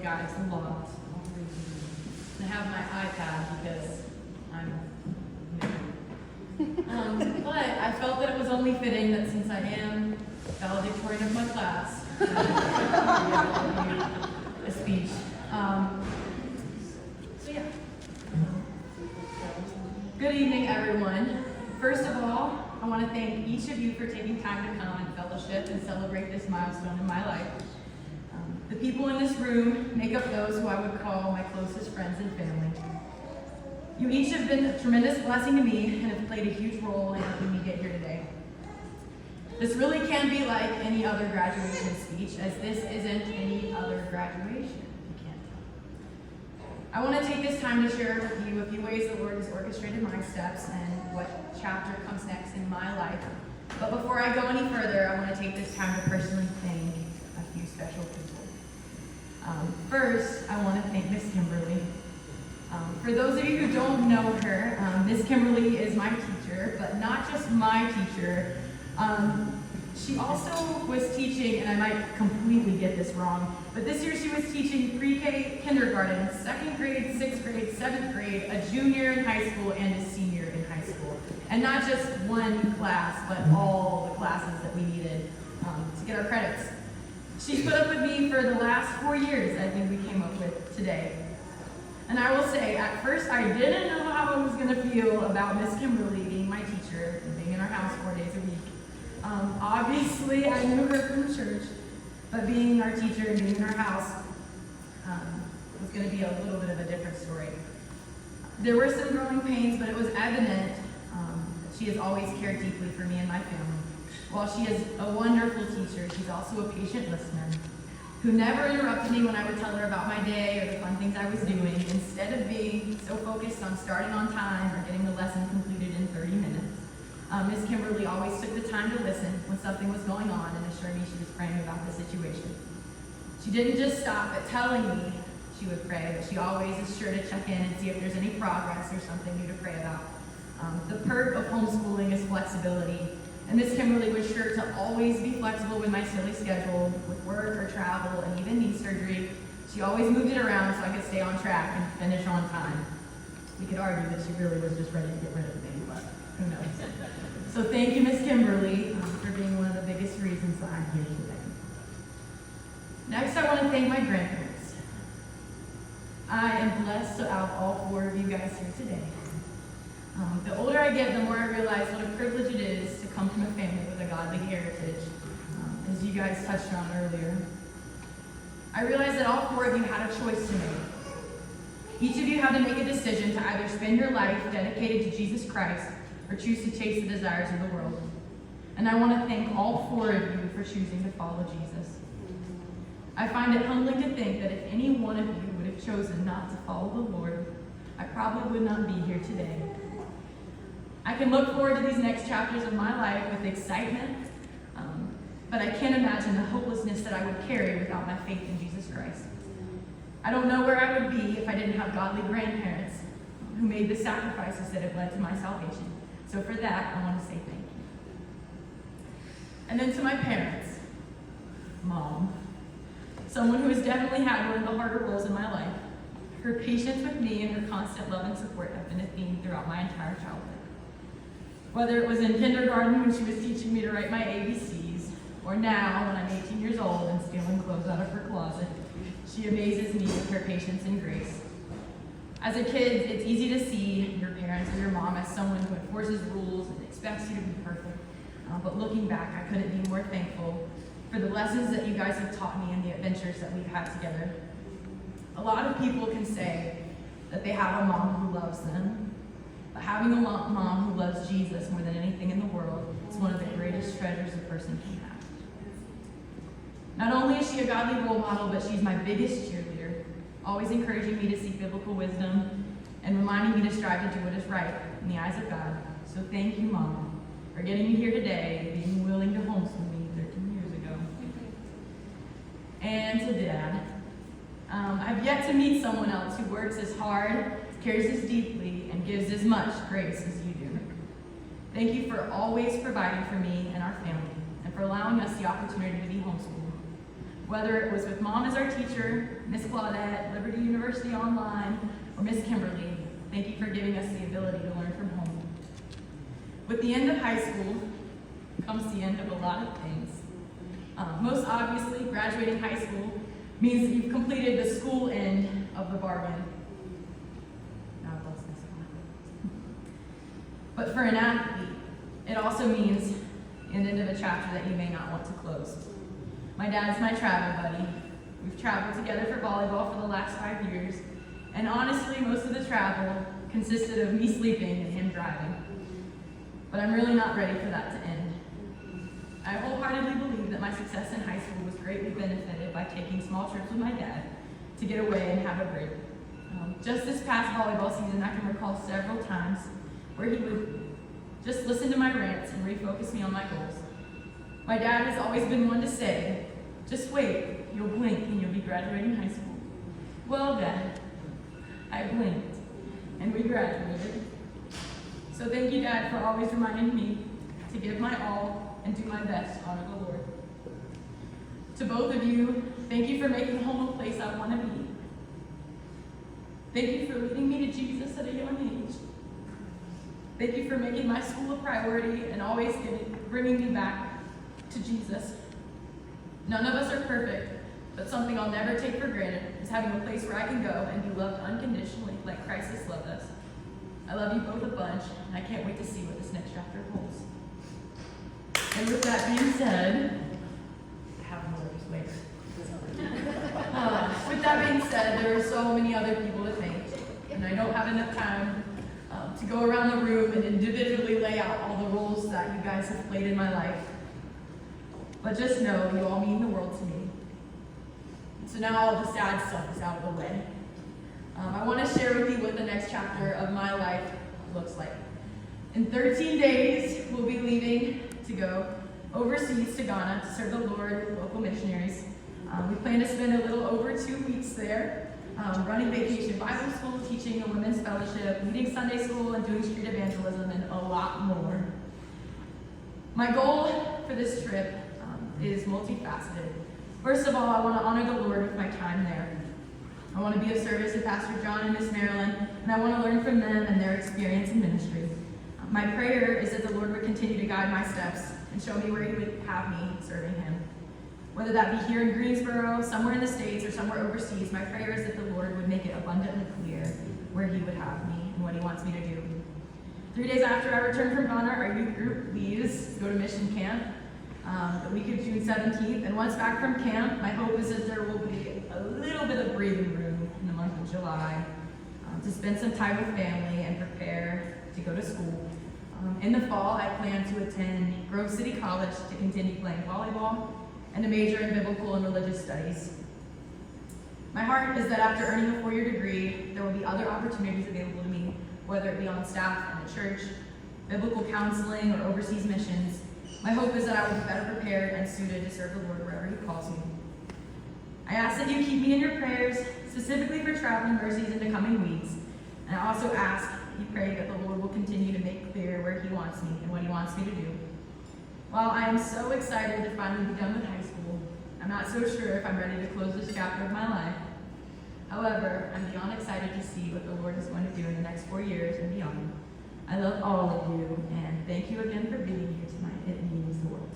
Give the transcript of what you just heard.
guys a lot. I have my iPad because I'm new. But I felt that it was only fitting that since I am valedictorian of my class, a speech. So yeah. Good evening, everyone. First of all, I want to thank each of you for taking time to come and fellowship and celebrate this milestone in my life. The people in this room make up those who I would call my closest friends and family. You each have been a tremendous blessing to me and have played a huge role in helping me get here today. This really can be like any other graduation speech, as this isn't any other graduation. You can't tell. I want to take this time to share with you a few ways the Lord has orchestrated my steps and what chapter comes next in my life. But before I go any further, I want to take this time to personally thank a few special people. First, I want to thank Miss Kimberly. For those of you who don't know her, Miss Kimberly is my teacher, but not just my teacher. She also was teaching, and I might completely get this wrong, but this year she was teaching pre-K kindergarten, 2nd grade, 6th grade, 7th grade, a junior in high school, and a senior in high school. And not just one class, but all the classes that we needed to get our credits. She's put up with me for the last 4 years, I think we came up with today. And I will say, at first I didn't know how I was going to feel about Miss Kimberly being my teacher and being in our house 4 days a week. Obviously, I knew her from church, but being our teacher and being in our house was going to be a little bit of a different story. There were some growing pains, but it was evident that she has always cared deeply for me and my family. While she is a wonderful teacher, she's also a patient listener who never interrupted me when I would tell her about my day or the fun things I was doing, instead of being so focused on starting on time or getting the lesson completed in 30 minutes. Miss Kimberly always took the time to listen when something was going on and assured me she was praying about the situation. She didn't just stop at telling me she would pray, but she always is sure to check in and see if there's any progress or something new to pray about. The perk of homeschooling is flexibility, and Miss Kimberly was sure to always be flexible with my silly schedule, with work or travel, and even knee surgery. She always moved it around so I could stay on track and finish on time. We could argue that she really was just ready to get rid of me, but who knows. So thank you, Miss Kimberly, for being one of the biggest reasons that I'm here today. Next, I want to thank my grandparents. I am blessed to have all 4 of you guys here today. The older I get, the more I realize what a privilege it is to come from a family with a godly heritage, as you guys touched on earlier. I realize that all 4 of you had a choice to make. Each of you had to make a decision to either spend your life dedicated to Jesus Christ or choose to chase the desires of the world. And I want to thank all 4 of you for choosing to follow Jesus. I find it humbling to think that if any one of you would have chosen not to follow the Lord, I probably would not be here today. I can look forward to these next chapters of my life with excitement, but I can't imagine the hopelessness that I would carry without my faith in Jesus Christ. I don't know where I would be if I didn't have godly grandparents who made the sacrifices that have led to my salvation. So for that, I want to say thank you. And then to my parents, Mom, someone who has definitely had one of the harder roles in my life. Her patience with me and her constant love and support have been a theme throughout my entire childhood. Whether it was in kindergarten when she was teaching me to write my ABCs, or now when I'm 18 years old and stealing clothes out of her closet, she amazes me with her patience and grace. As a kid, it's easy to see your parents or your mom as someone who enforces rules and expects you to be perfect. But looking back, I couldn't be more thankful for the lessons that you guys have taught me and the adventures that we've had together. A lot of people can say that they have a mom who loves them, but having a mom who loves Jesus more than anything in the world is one of the greatest treasures a person can have. Not only is she a godly role model, but she's my biggest cheerleader, always encouraging me to seek biblical wisdom and reminding me to strive to do what is right in the eyes of God. So thank you, Mom, for getting me here today and being willing to homeschool me 13 years ago. And to Dad, I've yet to meet someone else who works as hard, cares as deeply, and gives as much grace as you do. Thank you for always providing for me and our family, and for allowing us the opportunity to be homeschooled. Whether it was with Mom as our teacher, Miss Claudette, Liberty University Online, or Miss Kimberly, thank you for giving us the ability to learn from home. With the end of high school comes the end of a lot of things. Most obviously, graduating high school means that you've completed the school end of the bargain. Now I've lost my spot. But for an athlete, it also means an end of a chapter that you may not want to close. My dad's my travel buddy. We've traveled together for volleyball for the last 5 years, and honestly, most of the travel consisted of me sleeping and him driving. But I'm really not ready for that to end. I wholeheartedly believe that my success in high school was greatly benefited by taking small trips with my dad to get away and have a break. Just this past volleyball season, I can recall several times where he would just listen to my rants and refocus me on my goals. My dad has always been one to say, just wait, you'll blink and you'll be graduating high school. Well, Dad, I blinked and we graduated. So thank you, Dad, for always reminding me to give my all and do my best to honor the Lord. To both of you, thank you for making home a place I want to be. Thank you for leading me to Jesus at a young age. Thank you for making my school a priority and always bringing me back to Jesus. None of us are perfect, but something I'll never take for granted is having a place where I can go and be loved unconditionally like Christ has loved us. I love you both a bunch, and I can't wait to see what this next chapter holds. And with that being said, I have more, just wait. With that being said, there are so many other people to thank, and I don't have enough time to go around the room and individually lay out all the roles that you guys have played in my life. But just know you all mean the world to me. So now all the sad stuff is out of the way. I want to share with you what the next chapter of my life looks like. In 13 days, we'll be leaving to go overseas to Ghana to serve the Lord with local missionaries. We plan to spend a little over 2 weeks there, running Vacation Bible School, teaching a women's fellowship, leading Sunday school, and doing street evangelism, and a lot more. My goal for this trip is multifaceted. First of all, I want to honor the Lord with my time there. I want to be of service to Pastor John and Miss Marilyn, and I want to learn from them and their experience in ministry. My prayer is that the Lord would continue to guide my steps and show me where He would have me serving Him. Whether that be here in Greensboro, somewhere in the States, or somewhere overseas, my prayer is that the Lord would make it abundantly clear where He would have me and what He wants me to do. 3 days after I return from Ghana, our youth group leaves to go to mission camp the week of June 17th. And once back from camp, my hope is that there will be a little bit of breathing room in the month of July to spend some time with family and prepare to go to school. In the fall, I plan to attend Grove City College to continue playing volleyball and to major in biblical and religious studies. My heart is that after earning a 4-year degree, there will be other opportunities available to me, whether it be on staff in a church, biblical counseling, or overseas missions. My hope is that I will be better prepared and suited to serve the Lord wherever He calls me. I ask that you keep me in your prayers, specifically for traveling mercies in the coming weeks. And I also ask you pray that the Lord will continue to make clear where He wants me and what He wants me to do. While I am so excited to finally be done with high school, I'm not so sure if I'm ready to close this chapter of my life. However, I'm beyond excited to see what the Lord is going to do in the next 4 years and beyond. I love all of you, and thank you again for being here tonight. It means the world.